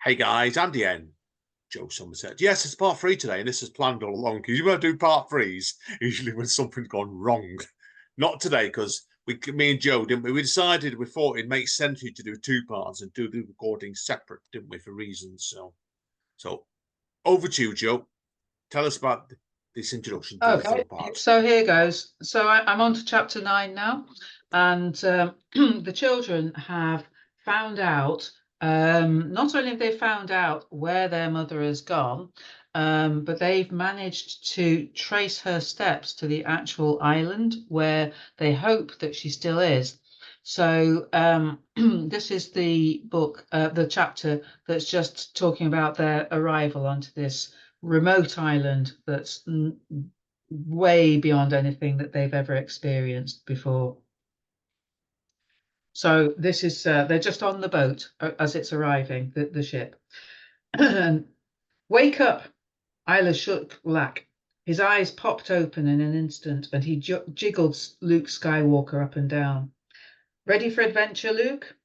Hey guys, I'm Leanne. Joe Somerset. Yes, it's part 3 today, and this is planned all along because you want to do part 3s usually when something's gone wrong. Not today because me and Joe, didn't we? We decided we thought it makes sense to do 2 parts and do the recording separate, didn't we, for reasons. So over to you, Joe. Tell us about this introduction to the Okay, third part. so here goes. So I'm on to chapter 9 now, and the children have found out. Not only have they found out where their mother has gone, but they've managed to trace her steps to the actual island where they hope that she still is. So this is the book, the chapter that's just talking about their arrival onto this remote island that's way beyond anything that they've ever experienced before. So this is they're just on the boat as it's arriving, the ship. Wake up! Isla shook Lac. His eyes popped open in an instant, and he jiggled Luke Skywalker up and down. Ready for adventure, Luke?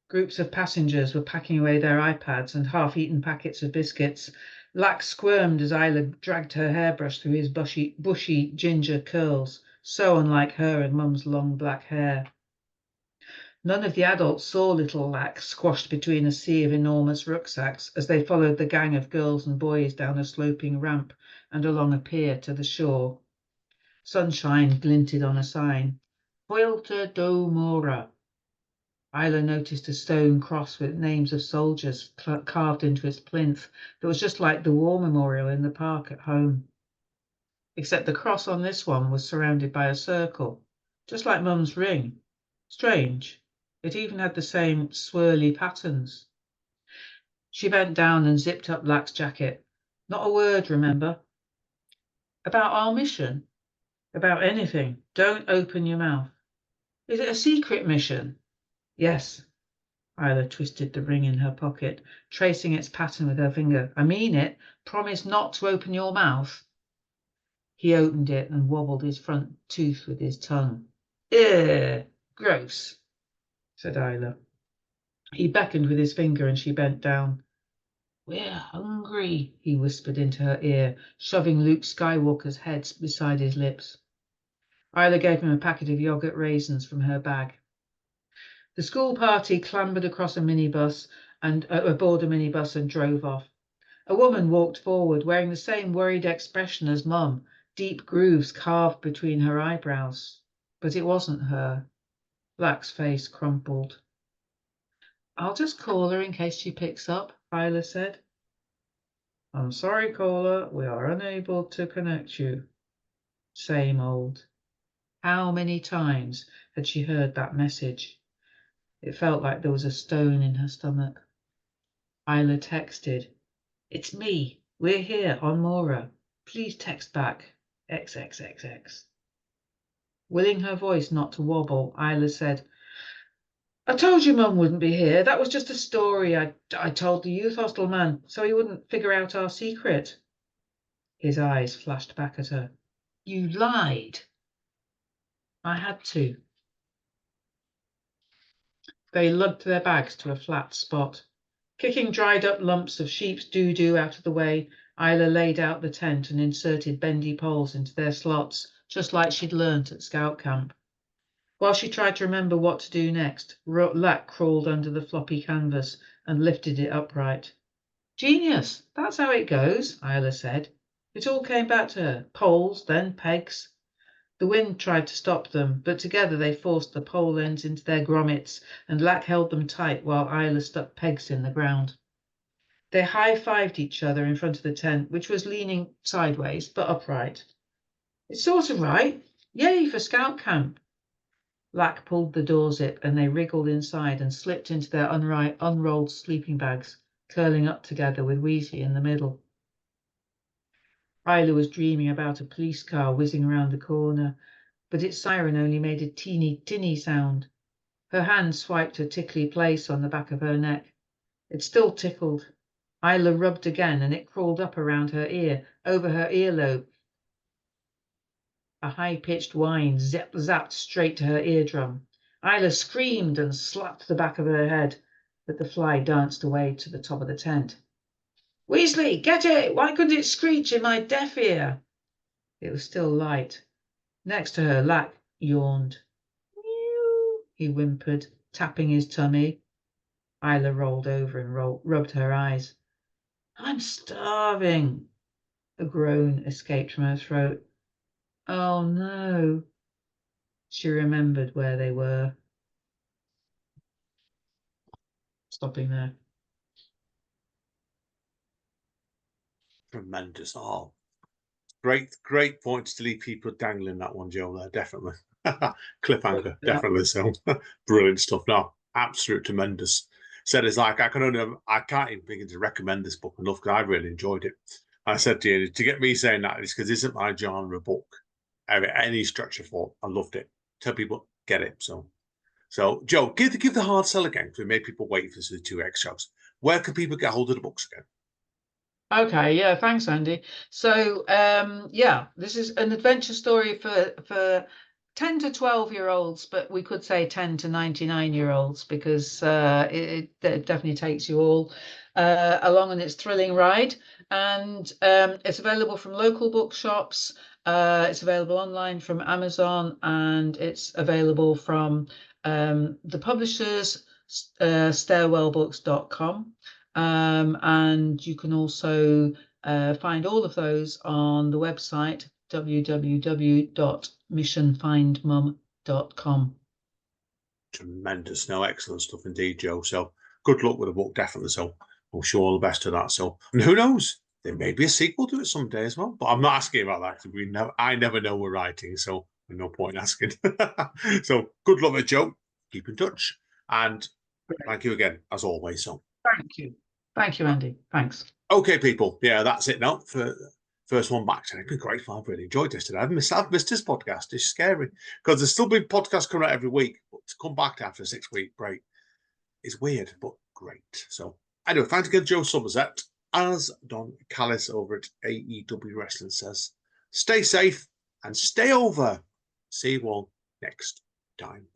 Groups of passengers were packing away their iPads and half-eaten packets of biscuits. Lac squirmed as Isla dragged her hairbrush through his bushy ginger curls, so unlike her and Mum's long black hair. None of the adults saw little Lac squashed between a sea of enormous rucksacks as they followed the gang of girls and boys down a sloping ramp and along a pier to the shore. Sunshine glinted on a sign, Puerto do Mora. Isla noticed a stone cross with names of soldiers carved into its plinth that was just like the war memorial in the park at home. Except the cross on this one was surrounded by a circle, just like Mum's ring. Strange. It even had the same swirly patterns. She bent down and zipped up Lac's jacket. Not a word, remember? About our mission? About anything. Don't open your mouth. Is it a secret mission? Yes. Isla twisted the ring in her pocket, tracing its pattern with her finger. I mean it. Promise not to open your mouth. He opened it and wobbled his front tooth with his tongue. Ew, gross, said Isla. He beckoned with his finger and she bent down. We're hungry, he whispered into her ear, shoving Luke Skywalker's head beside his lips. Isla gave him a packet of yogurt raisins from her bag. The school party clambered across a minibus and aboard a minibus and drove off. A woman walked forward, wearing the same worried expression as Mum, deep grooves carved between her eyebrows. But it wasn't her. Lac's face crumpled. I'll just call her in case she picks up, Isla said. I'm sorry, caller, we are unable to connect you. Same old. How many times had she heard that message? It felt like there was a stone in her stomach. Isla texted, It's me. We're here on Mora. Please text back. XXXX. Willing her voice not to wobble, Isla said, I told you Mum wouldn't be here. That was just a story I told the youth hostel man so he wouldn't figure out our secret. His eyes flashed back at her. You lied. I had to. They lugged their bags to a flat spot. Kicking dried up lumps of sheep's doo-doo out of the way, Isla laid out the tent and inserted bendy poles into their slots, just like she'd learnt at scout camp. While she tried to remember what to do next, Lac crawled under the floppy canvas and lifted it upright. Genius! That's how it goes, Isla said. It all came back to her. Poles, then pegs. The wind tried to stop them, but together they forced the pole ends into their grommets, and Lac held them tight while Isla stuck pegs in the ground. They high-fived each other in front of the tent, which was leaning sideways but upright. It's sort of right. Yay for scout camp. Lac pulled the door zip and they wriggled inside and slipped into their unrolled sleeping bags, curling up together with Weasley in the middle. Isla was dreaming about a police car whizzing around the corner, but its siren only made a teeny, tinny sound. Her hand swiped a tickly place on the back of her neck. It still tickled. Isla rubbed again, and it crawled up around her ear, over her earlobe. A high-pitched whine zapped straight to her eardrum. Isla screamed and slapped the back of her head. but the fly danced away to the top of the tent. Weasley, get it! Why couldn't it screech in my deaf ear? It was still light. Next to her, Lac yawned. Mew, he whimpered, tapping his tummy. Isla rolled over and rubbed her eyes. I'm starving. A groan escaped from her throat. Oh no. She remembered where they were. Stopping there. Tremendous. Oh, great points to leave people dangling that one, Joe, there, definitely. Cliffhanger, definitely. So brilliant stuff. No, absolute tremendous. Said it's like I can't even begin to recommend this book enough because I really enjoyed it. I said to you, to get me saying that is because this isn't my genre book. Any structure for it. I loved it. Tell people, get it. So Joe, give the hard sell again because we made people wait for the 2 extras. Where can people get hold of the books again? Okay, yeah, thanks, Andy. So, yeah, this is an adventure story for 10 to 12-year-olds, but we could say 10 to 99-year-olds because it definitely takes you all along on its thrilling ride. And it's available from local bookshops. It's available online from Amazon, and it's available from the publishers, stairwellbooks.com. And you can also find all of those on the website www.missionfindmum.com. Tremendous. No, excellent stuff indeed, Joe. So good luck with the book, definitely. So I wish you all the best to that. So, and who knows? There may be a sequel to it someday as well. But I'm not asking about that because I never know we're writing, so there's no point asking. So good luck with it, Joe. Keep in touch. And thank you again, as always. So Thank you. Thank you, Andy. Thanks. okay, people. Yeah, that's it now for first one back today. It's been great fun. I've really enjoyed this today. I've missed this podcast. It's scary because there's still been podcasts coming out every week, but to come back after a 6-week break is weird, but great. So anyway, thanks again, Joe Somerset. As Don Callis over at AEW Wrestling says, stay safe and stay over. See you all next time.